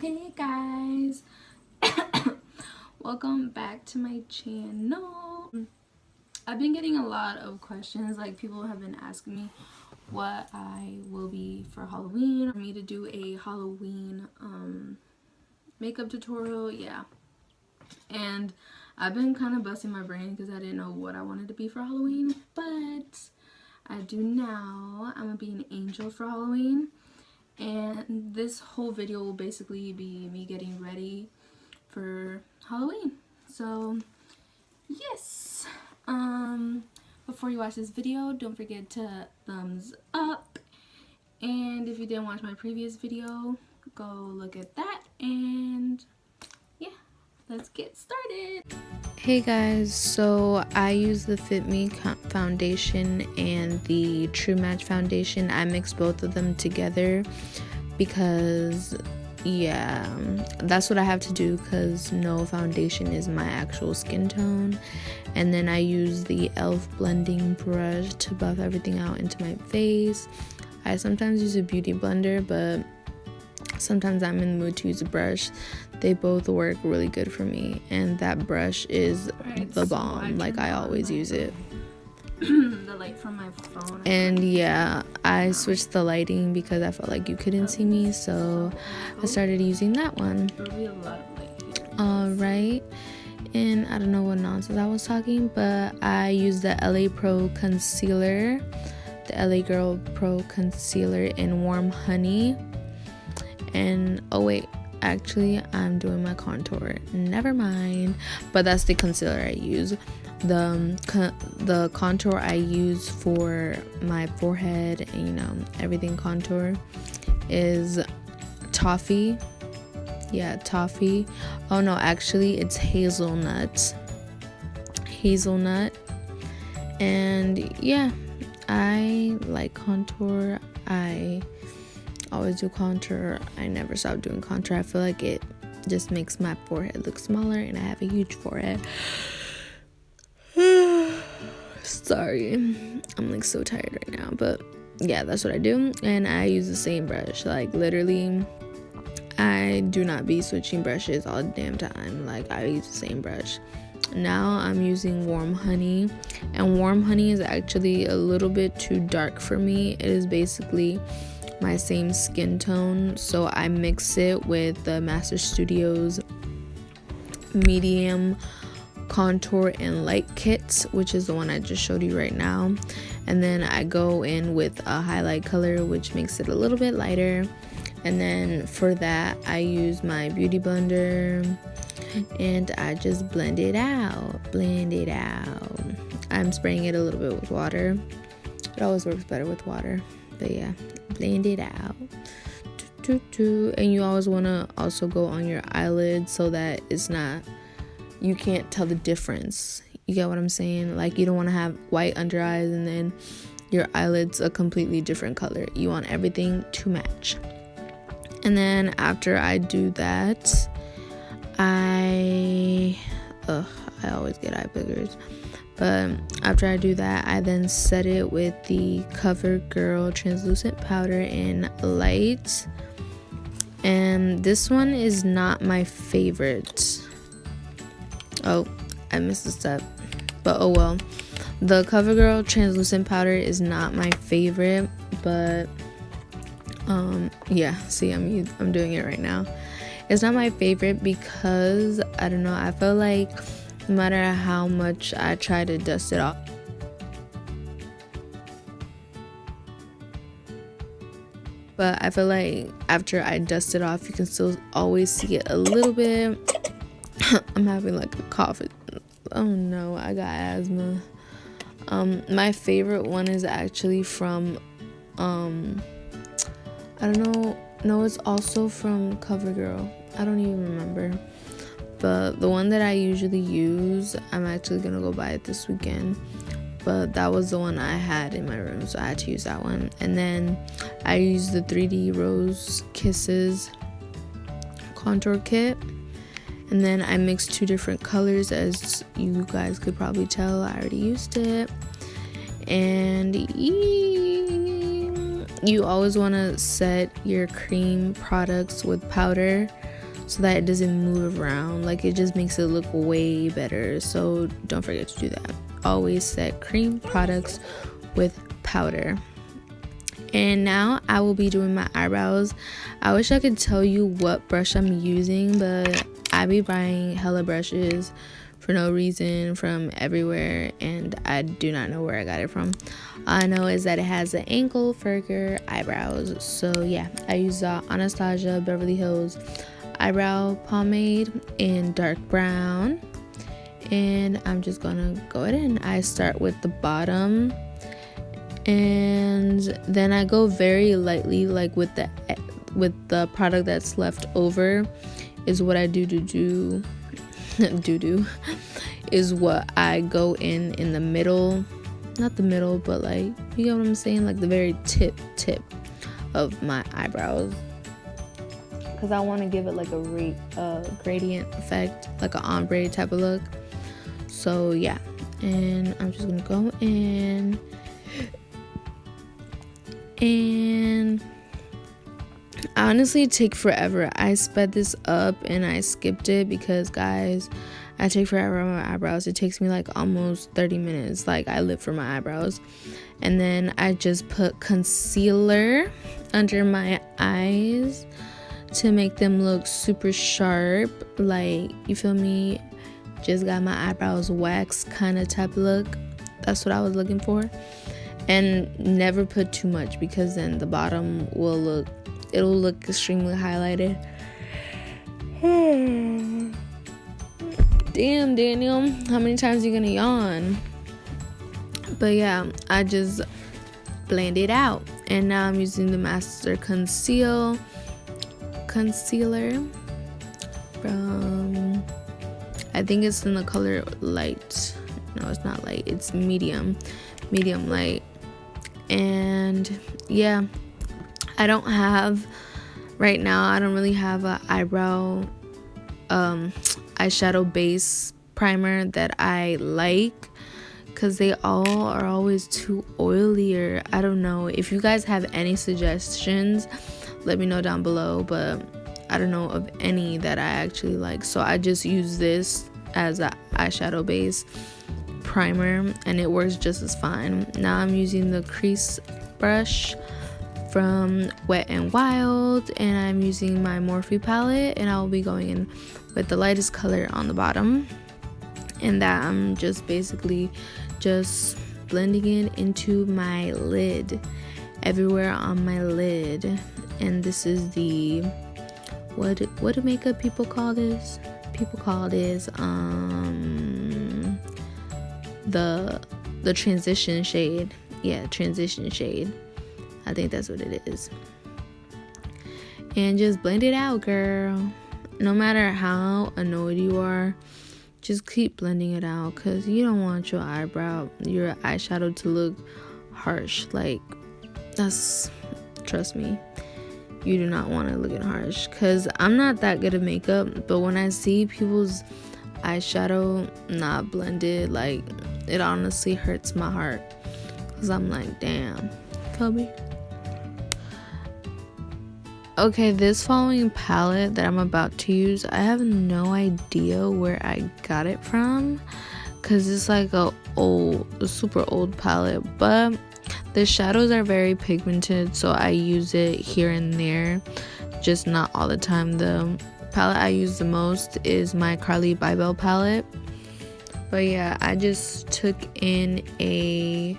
Hey guys, welcome back to my channel. I've been getting a lot of questions, like people have been asking me what I will be for Halloween, for me to do a Halloween makeup tutorial. Yeah, and I've been kind of busting my brain because I didn't know what I wanted to be for Halloween, but I do now. I'm gonna be an angel for Halloween. And this whole video will basically be me getting ready for Halloween. So yes, before you watch this video, don't forget to thumbs up, and if you didn't watch my previous video, go look at that. And yeah, let's get started. Hey guys, so I use the Fit Me foundation and the True Match foundation. I mix both of them together because yeah, that's what I have to do because no foundation is my actual skin tone. And then I use the e.l.f. blending brush to buff everything out into my face. I sometimes use a beauty blender, but sometimes I'm in the mood to use a brush. They both work really good for me, and that brush is the bomb. Like, I always use it. The light from my phone. And yeah, I switched the lighting because I felt like you couldn't see me, so I started using that one. Alright, and I don't know what nonsense I was talking, but I used the LA Pro concealer, the LA Girl Pro concealer in Warm Honey. And oh wait, actually I'm doing my contour, never mind, but that's the concealer I use. The contour I use for my forehead and, you know, everything contour is Toffee. Yeah, Toffee. Oh no, actually it's hazelnut. And yeah, I like contour. I always do contour. I never stop doing contour. I feel like it just makes my forehead look smaller, and I have a huge forehead. Sorry, I'm like so tired right now, but yeah, that's what I do. And I use the same brush. Like, literally, I do not be switching brushes all the damn time. Like, I use the same brush. Now I'm using Warm Honey, and Warm Honey is actually a little bit too dark for me. It is basically my same skin tone, so I mix it with the Master Studios medium contour and light kit, which is the one I just showed you right now, and then I go in with a highlight color which makes it a little bit lighter. And then for that I use my beauty blender and I just blend it out. I'm spraying it a little bit with water. It always works better with water, but yeah, blend it out. And you always want to also go on your eyelids so that it's not, you can't tell the difference. You get what I'm saying? Like, you don't want to have white under eyes and then your eyelids a completely different color. You want everything to match. And then after I do that, I always get eye boogers. But after I do that, I then set it with the CoverGirl translucent powder in light. And this one is not my favorite. Oh, I missed a step, but oh well. The CoverGirl translucent powder is not my favorite, but yeah, see, I'm doing it right now. It's not my favorite because I don't know, I feel like no matter how much I try to dust it off, but I feel like after I dust it off, you can still always see it a little bit. I'm having like a cough. Oh no, I got asthma. My favorite one is actually from I don't know. No, it's also from CoverGirl. I don't even remember. But the one that I usually use, I'm actually gonna go buy it this weekend. But that was the one I had in my room, so I had to use that one. And then I use the 3D Rose Kisses contour kit. And then I mixed two different colors, as you guys could probably tell. I already used it. And you always want to set your cream products with powder so that it doesn't move around. Like, it just makes it look way better. So don't forget to do that. Always set cream products with powder. And now I will be doing my eyebrows. I wish I could tell you what brush I'm using, but I be buying hella brushes for no reason from everywhere, and I do not know where I got it from. All I know is that it has an ankle furker eyebrows. So yeah, I use Anastasia Beverly Hills eyebrow pomade in dark brown, and I'm just gonna go in. I start with the bottom, and then I go very lightly, like with the product that's left over is what I do is what I go in the middle, not the middle, but like, you know what I'm saying, like the very tip of my eyebrows, because I want to give it like a gradient effect, like an ombre type of look. So yeah, and I'm just gonna go in, and I honestly take forever. I sped this up and I skipped it because, guys, I take forever on my eyebrows. It takes me like almost 30 minutes. Like, I live for my eyebrows. And then I just put concealer under my eyes to make them look super sharp. Like, you feel me? Just got my eyebrows waxed kind of type look. That's what I was looking for. And never put too much, because then the bottom will look extremely highlighted. Damn, Daniel, how many times are you gonna yawn? But yeah, I just blend it out, and now I'm using the Master Concealer from, I think it's in the color light. No, it's not light, it's medium light. And yeah, I don't really have a eyebrow eyeshadow base primer that I like, because they all are always too oily, or I don't know. If you guys have any suggestions, let me know down below, but I don't know of any that I actually like. So I just use this as an eyeshadow base primer, and it works just as fine. Now I'm using the crease brush from Wet n Wild, and I'm using my Morphe palette, and I will be going in with the lightest color on the bottom, and that I'm just basically just blending it into my lid, everywhere on my lid. And this is the what do makeup people call this? People call this the transition shade. Yeah, transition shade. I think that's what it is. And just blend it out, girl. No matter how annoyed you are, just keep blending it out, because you don't want your eyeshadow to look harsh. Like, trust me, you do not want to look harsh, because I'm not that good at makeup, but when I see people's eyeshadow not blended, like, it honestly hurts my heart, because I'm like, damn, feel me? Okay, this following palette that I'm about to use, I have no idea where I got it from, because it's like a super old palette, but the shadows are very pigmented, so I use it here and there, just not all the time. The palette I use the most is my Carly Bybel palette. But yeah, I just took in a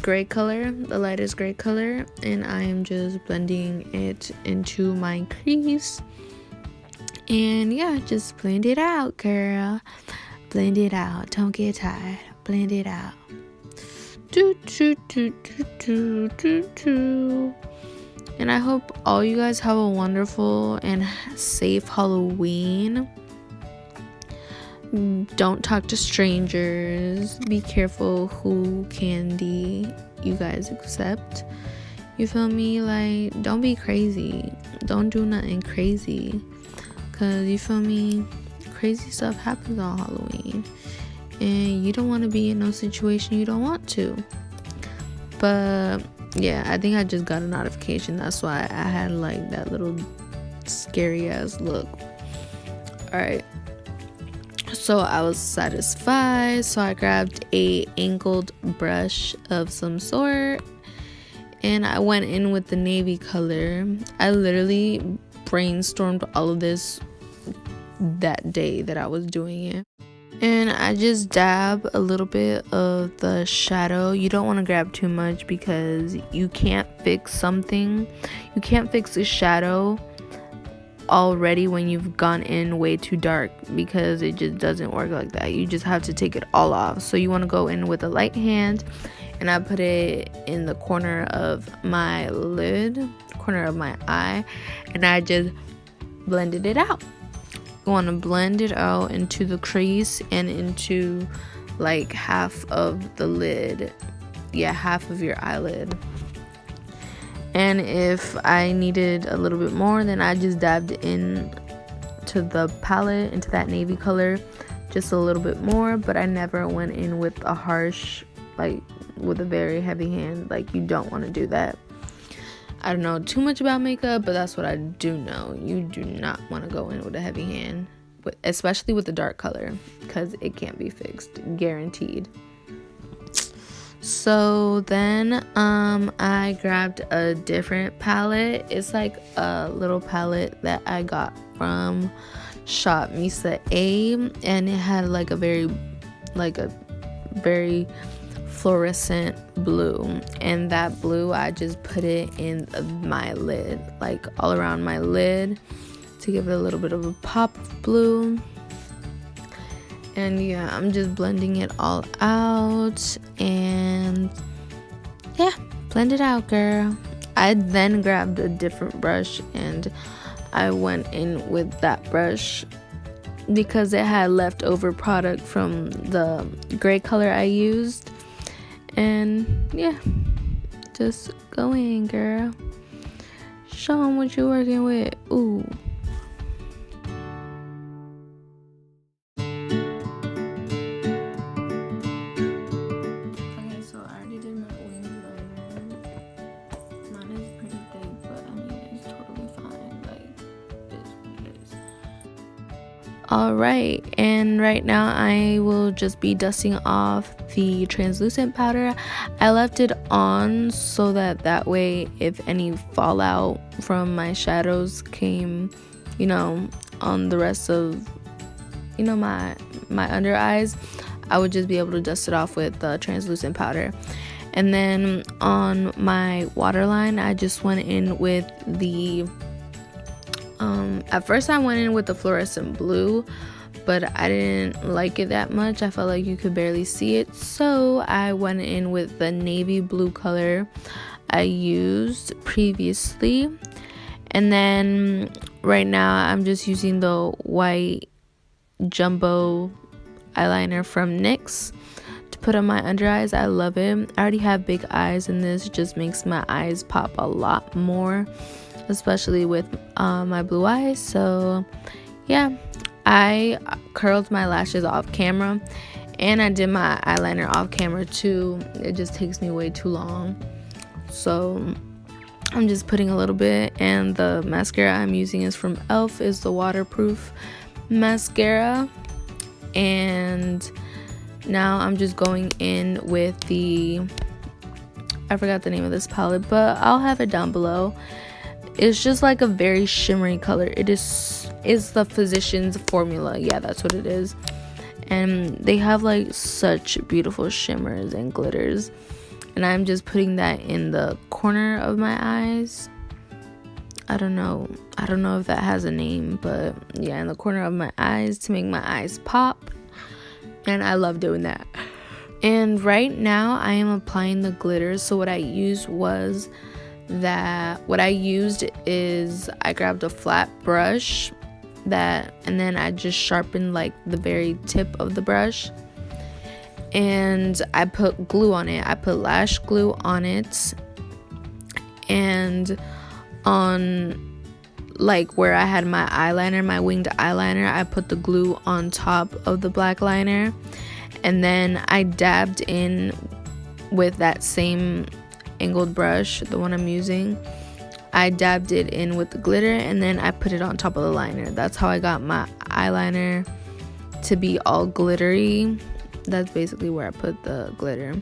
gray color, the lightest gray color, and I am just blending it into my crease. And yeah, just blend it out, girl. Blend it out. Don't get tired. Blend it out. And I hope all you guys have a wonderful and safe Halloween. Don't talk to strangers. Be careful who candy you guys accept. You feel me? Like, don't be crazy. Don't do nothing crazy, because you feel me, crazy stuff happens on Halloween, and you don't want to be in no situation you don't want to. But yeah, I think I just got a notification. That's why I had like that little scary ass look. Alright, so I was satisfied, so I grabbed a angled brush of some sort and I went in with the navy color. I literally brainstormed all of this that day that I was doing it. And I just dab a little bit of the shadow. You don't want to grab too much because you can't fix something. You can't fix a shadow already when you've gone in way too dark, because it just doesn't work like that. You just have to take it all off. So you want to go in with a light hand, and I put it in the corner of my lid, corner of my eye, and I just blended it out. You want to blend it out into the crease and into like half of the lid. Yeah, half of your eyelid. And if I needed a little bit more, then I just dabbed in to the palette, into that navy color, just a little bit more. But I never went in with a harsh, like with a very heavy hand. Like, you don't want to do that. I don't know too much about makeup, but that's what I do know. You do not want to go in with a heavy hand, especially with the dark color, because it can't be fixed, guaranteed. So then I grabbed a different palette. It's like a little palette that I got from Shop Misa A, and it had like a very fluorescent blue, and that blue I just put it in my lid, like all around my lid, to give it a little bit of a pop of blue. And yeah, I'm just blending it all out, and yeah, blend it out, girl. I then grabbed a different brush and I went in with that brush because it had leftover product from the gray color I used. And yeah, just go in, girl. Show them what you're working with. Ooh. Alright, and right now I will just be dusting off the translucent powder. I left it on so that way if any fallout from my shadows came, on the rest of, my under eyes, I would just be able to dust it off with the translucent powder. And then on my waterline, I just went in with the at first I went in with the fluorescent blue, but I didn't like it that much. I felt like you could barely see it, so I went in with the navy blue color I used previously. And then right now I'm just using the white jumbo eyeliner from NYX to put on my under eyes. I love it. I already have big eyes, and this just makes my eyes pop a lot more, especially with my blue eyes. So yeah, I curled my lashes off camera, and I did my eyeliner off camera too. It just takes me way too long, so I'm just putting a little bit. And the mascara I'm using is from ELF, is the waterproof mascara. And now I'm just going in with I forgot the name of this palette, but I'll have it down below. It's just like a very shimmery color. It is the Physicians Formula. Yeah, that's what it is. And they have like such beautiful shimmers and glitters. And I'm just putting that in the corner of my eyes. I don't know if that has a name, but yeah, in the corner of my eyes to make my eyes pop. And I love doing that. And right now I am applying the glitter. So what I used is I grabbed a flat brush and then I just sharpened like the very tip of the brush, and I put glue on it. I put lash glue on it, and on like where I had my eyeliner, my winged eyeliner, I put the glue on top of the black liner, and then I dabbed in with that same angled brush, the one I'm using, I dabbed it in with the glitter and then I put it on top of the liner. That's how I got my eyeliner to be all glittery. That's basically where I put the glitter.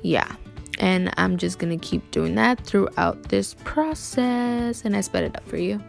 Yeah, and I'm just gonna keep doing that throughout this process, and I sped it up for you.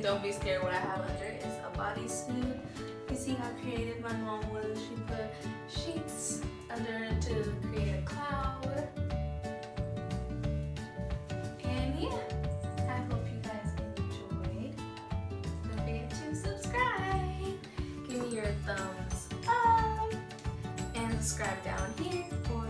don't be scared. What I have under is a bodysuit. You see how creative my mom was. She put sheets under to create a cloud. And yeah, I hope you guys enjoyed. Don't forget to subscribe. Give me your thumbs up and subscribe down here for